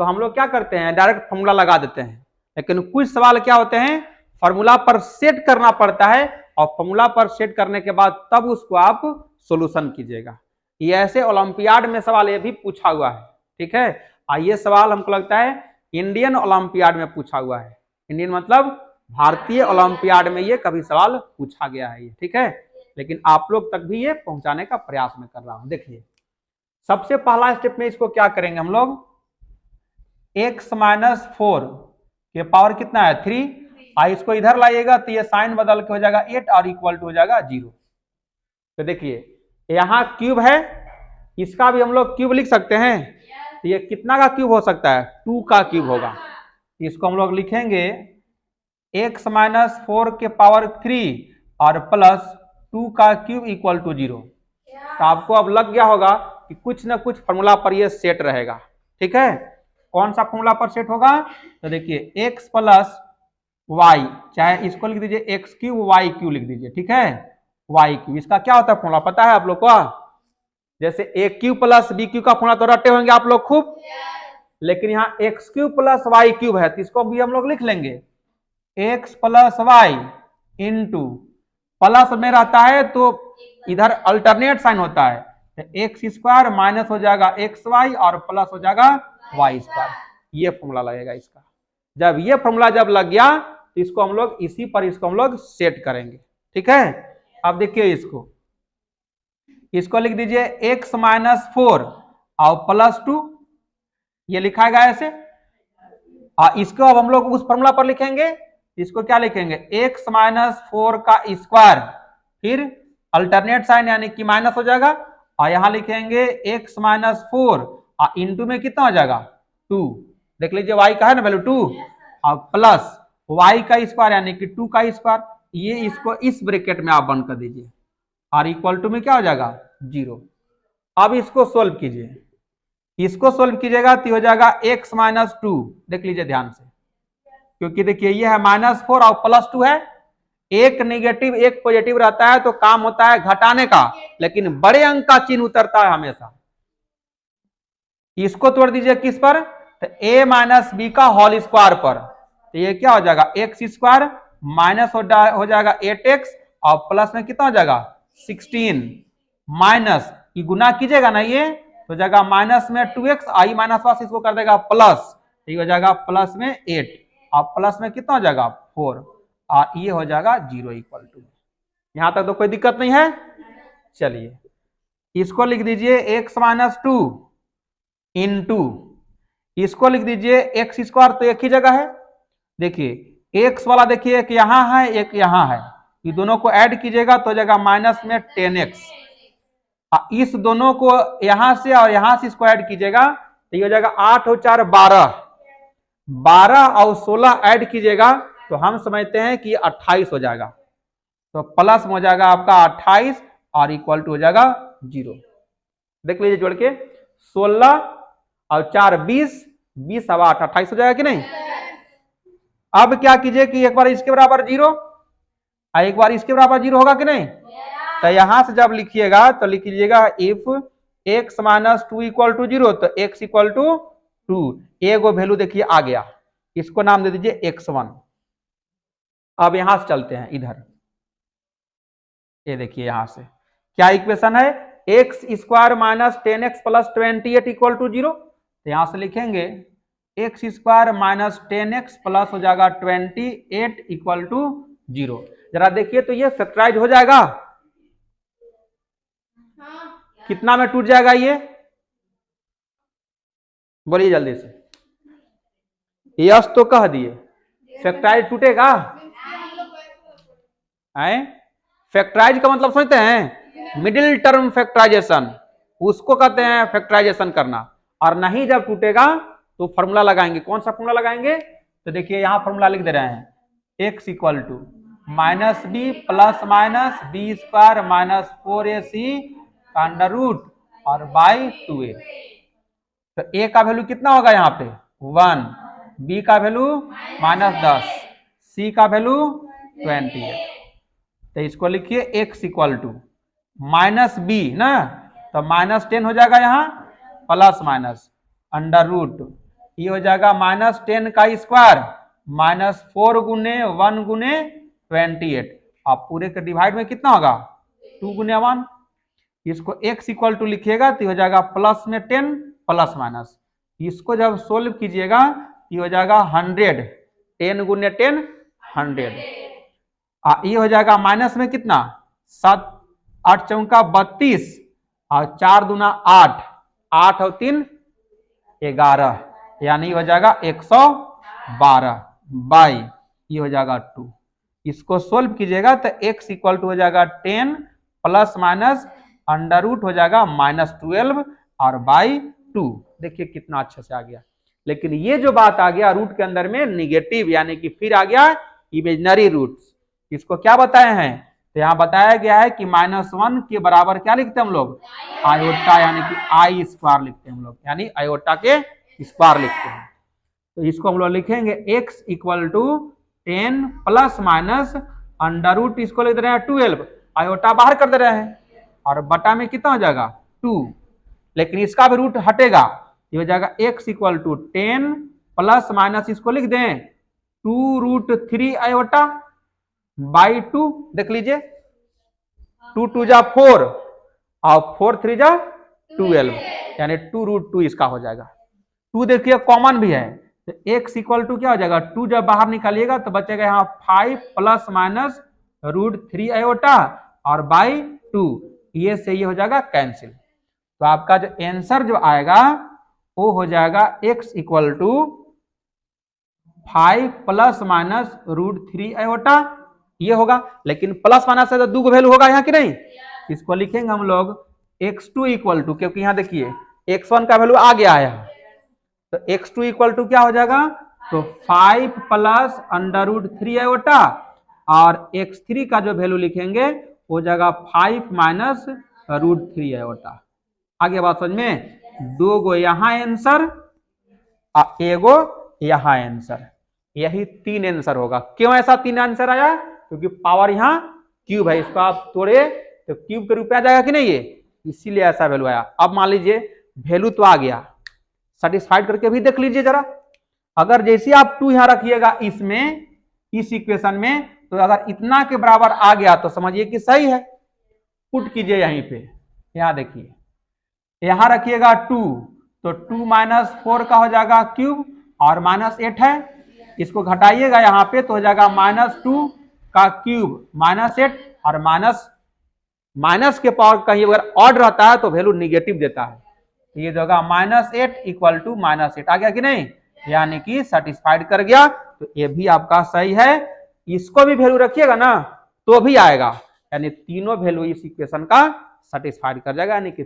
तो हम लोग क्या करते हैं, डायरेक्ट फॉर्मूला लगा देते हैं। लेकिन कुछ सवाल क्या होते हैं, फॉर्मूला पर सेट करना पड़ता है, और फॉर्मूला पर सेट करने के बाद तब उसको आप सोल्यूशन कीजिएगा। ये ऐसे ओलंपियाड में सवाल ये भी पूछा हुआ है, ठीक है। ये सवाल हमको लगता है इंडियन ओलंपियाड में पूछा हुआ है। इंडियन मतलब भारतीय ओलंपियाड में ये कभी सवाल पूछा गया है ये, ठीक है। लेकिन आप लोग तक भी ये पहुंचाने का प्रयास में कर रहा हूं। देखिए सबसे पहला स्टेप में इसको क्या करेंगे हम लोग, x माइनस 4 के पावर कितना है 3, इसको इधर लाइएगा तो ये साइन बदल के हो जाएगा 8 और इक्वल टू हो जाएगा 0। तो देखिए यहां क्यूब है, इसका भी हम लोग क्यूब लिख सकते हैं। तो ये कितना का क्यूब हो सकता है, 2 का क्यूब होगा। इसको हम लोग लिखेंगे x माइनस 4 के पावर 3 और प्लस 2 का क्यूब इक्वल टू 0। तो आपको अब लग गया होगा कि कुछ ना कुछ फॉर्मूला पर ये सेट रहेगा, ठीक है। कौन सा फॉर्मूला पर सेट होगा, तो देखिए x प्लस वाई, चाहे इसको लिख दीजिए एक्स क्यूब वाई क्यूब लिख दीजिए, ठीक है। वाई क्यूब इसका क्या होता है फॉर्मूला पता है आप लोग को, जैसे a cube plus b cube का फॉर्मूला तो रटे होंगे आप लोग खूब, लेकिन यहाँ x cube plus y cube है तो इसको भी हम लोग लिख लेंगे x plus y into, plus में रहता है तो इधर अल्टरनेट साइन होता है, तो एक्स स्क्वायर माइनस हो जाएगा एक्स वाई और प्लस हो जाएगा वाई स्क्वायर। ये फॉर्मूला लगेगा इसका। जब ये फॉर्मूला जब लग गया तो इसको हम लोग इसी पर इसको हम लोग सेट करेंगे, ठीक है। अब देखिए इसको लिख दीजिए x माइनस 4 और प्लस 2, ये लिखा गया ऐसे। इसको अब हम लोग उस फॉर्मूला पर लिखेंगे, इसको क्या लिखेंगे x माइनस 4 का स्क्वायर, फिर अल्टरनेट साइन यानी कि माइनस हो जाएगा, और यहां लिखेंगे x माइनस 4 और इंटू में कितना हो जाएगा 2, देख लीजिए y का है ना वैल्यू 2, और प्लस y का स्क्वायर यानी कि 2 का स्क्वायर, ये इसको इस ब्रैकेट में आप बंद कर दीजिए और इक्वल टू में क्या हो जाएगा 0। अब इसको सोल्व कीजिए, इसको सोल्व कीजिएगा तो हो जाएगा x माइनस 2, देख लीजिए ध्यान से, क्योंकि देखिए ये है माइनस 4 और प्लस 2 है, एक नेगेटिव एक पॉजिटिव रहता है तो काम होता है घटाने का, लेकिन बड़े अंक का चिन्ह उतरता है हमेशा। इसको तोड़ दीजिए किस पर, तो a माइनस बी का होल स्क्वायर पर, तो ये क्या हो जाएगा एक्स स्क्वायर माइनस हो जाएगा 8x और प्लस में कितना हो जाएगा 16, माइनस की गुना कीजिएगा ना ये तो जाएगा माइनस में 2x, आई माइनस वास इसको कर देगा प्लस, तो ये हो जाएगा प्लस में 8 और प्लस में कितना हो जाएगा 4 और ये हो जाएगा 0 इक्वल टू। यहां तक तो कोई दिक्कत नहीं है। चलिए इसको लिख दीजिए x माइनस 2 इंटू, इसको लिख दीजिए एक्स स्क्वायर, तो एक ही जगह है। देखिए एक्स वाला देखिए एक यहां है एक यहां है, ये दोनों को ऐड कीजिएगा तो जगह माइनस में 10x, इस दोनों को यहां से और यहां से इसको ऐड कीजिएगा तो ये हो जाएगा 8 और 4 12, 12 और 16 ऐड कीजिएगा तो हम समझते हैं कि 28 हो जाएगा, तो प्लस में हो जाएगा आपका 28 और इक्वल टू हो जाएगा 0। देख लीजिए जोड़ के 16 और 4 20, 20 और 8 28 हो जाएगा कि नहीं। अब क्या कीजिए कि एक बार इसके बराबर 0 और एक बार इसके बराबर 0 होगा कि नहीं। तो यहां से जब लिखिएगा तो लिख लीजिएगा if x minus 2 equal to 0, तो x इक्वल टू 2, एगो वैल्यू देखिए आ गया, इसको नाम दे दीजिए x1। अब यहां से चलते हैं इधर, ये देखिए यहां से क्या इक्वेशन है x square minus 10x plus 28 equal to 0, तो यहां से लिखेंगे x square minus 10x plus हो जाएगा 28 इक्वल टू 0। जरा देखिए तो ये फैक्टराइज हो जाएगा, कितना में टूट जाएगा ये बोलिए जल्दी से, यस तो कह दिए, फैक्टराइज टूटेगा। फैक्टराइज का मतलब समझते हैं मिडिल टर्म फैक्टराइजेशन, उसको कहते हैं फैक्टराइजेशन करना। और नहीं जब टूटेगा तो फॉर्मूला लगाएंगे, कौन सा फॉर्मूला लगाएंगे, तो देखिए यहां फॉर्मूला लिख दे रहे हैं x equal to minus b plus minus b square minus 4ac का अंडर रूट और बाई 2a। तो a का वैल्यू कितना होगा यहाँ पे 1, b का वैल्यू माइनस 10, c का वैल्यू 20 है। तो इसको लिखिए x equal to minus b ना, तो माइनस 10 हो जाएगा यहाँ प्लस माइनस अंडर रूट ये हो जाएगा -10 का स्क्वायर -4 गुने 1 गुने 28। अब पूरे के डिवाइड में कितना होगा 2 गुने 1। इसको x इक्वल टू लिखिएगा तो हो जाएगा प्लस में 10 प्लस माइनस। इसको जब सोल्व कीजिएगा ये हो जाएगा 100, 10 गुने 10 100। ये हो जाएगा माइनस में कितना 7 8 चौका 32 और 4 दूना 8, 8 और 3 11, यानी हो जाएगा 112 बाई ये हो जाएगा 2। इसको सोल्व कीजिएगा तो x इक्वल टू हो जाएगा 10 प्लस माइनस अंडर रूट हो जाएगा -12 और बाई 2। देखिए कितना अच्छे से आ गया। लेकिन ये जो बात आ गया रूट के अंदर में निगेटिव, यानी कि फिर आ गया इमेजिनरी रूट्स। इसको क्या बताए हैं तो यहाँ बताया गया है कि -1 के बराबर क्या लिखते हैं हम लोग आयोटा, यानी कि आई स्क्वायर लिखते हैं हम लोग, यानी आयोटा के स्क्वायर लिखते हैं। तो इसको हम लोग लिखेंगे x equal to 10 plus minus under root, इसको लिख दे रहे हैं 12, आयोटा बाहर कर दे रहे हैं और बटा में कितना हो जाएगा 2, लेकिन इसका भी रूट हटेगा, ये हो जाएगा x equal to 10 plus minus इसको लिख दें 2√3 आयोटा बाई 2। देख लीजिए 2 2 जा 4 और 4 3 जा 12, यानी 2√2 इसका हो जाएगा। 2 देखिए कॉमन भी है तो x इक्वल टू क्या हो जाएगा 2 जब बाहर निकालिएगा तो बचेगा यहाँ 5 प्लस माइनस √3 आयोटा और बाई 2, ये से ये हो जाएगा कैंसिल। तो आपका जो आंसर जो आएगा वो हो जाएगा x equal to 5 plus minus √3 iota, ये होगा। लेकिन प्लस माइनस से तो 2 वैल्यू होगा यहाँ की नहीं, इसको लिखेंगे हम लोग x2 इक्वल टू, क्योंकि यहाँ देखिए x1 का वैल्यू आ गया है यहाँ, तो x2 इक्वल टू क्या हो जाएगा तो 5 प्लस √3 आयोटा और x3 का जो वैल्यू लिखेंगे हो जाएगा 5 माइनस √3 आयोटा। आगे बात समझ में, 2 गो यहाँ आंसर और एगो यहाँ आंसर, यही 3 आंसर होगा। क्यों ऐसा 3 आंसर आया, क्योंकि पावर यहाँ क्यूब है, इसको आप तोड़े तो क्यूब के रूप में आ जाएगा कि नहीं, ये इसीलिए ऐसा वैल्यू आया। अब मान लीजिए वैल्यू तो आ गया, सेटिस्फाइड करके भी देख लीजिए जरा। अगर जैसे आप 2 यहाँ रखिएगा इसमें इस इक्वेशन में, तो अगर इतना के बराबर आ गया तो समझिए कि सही है। पुट कीजिए यहीं पे, यहाँ देखिए यहाँ रखिएगा 2, तो 2 माइनस 4 का हो जाएगा क्यूब और -8 है, इसको घटाइएगा यहाँ पे तो हो जाएगा -2 का क्यूब -8 और माइनस के पावर कहीं अगर ऑड रहता है तो वैल्यू निगेटिव देता है, तो ये होगा -8 इक्वल टू -8 आ गया कि नहीं, यानी कि सेटिस्फाइड कर गया। तो ये भी आपका सही है। इसको भी वैल्यू रखिएगा ना तो भी आएगा, यानी तीनों वैल्यू इस इक्वेशन का सेटिस्फाइड कर जाएगा, यानी कि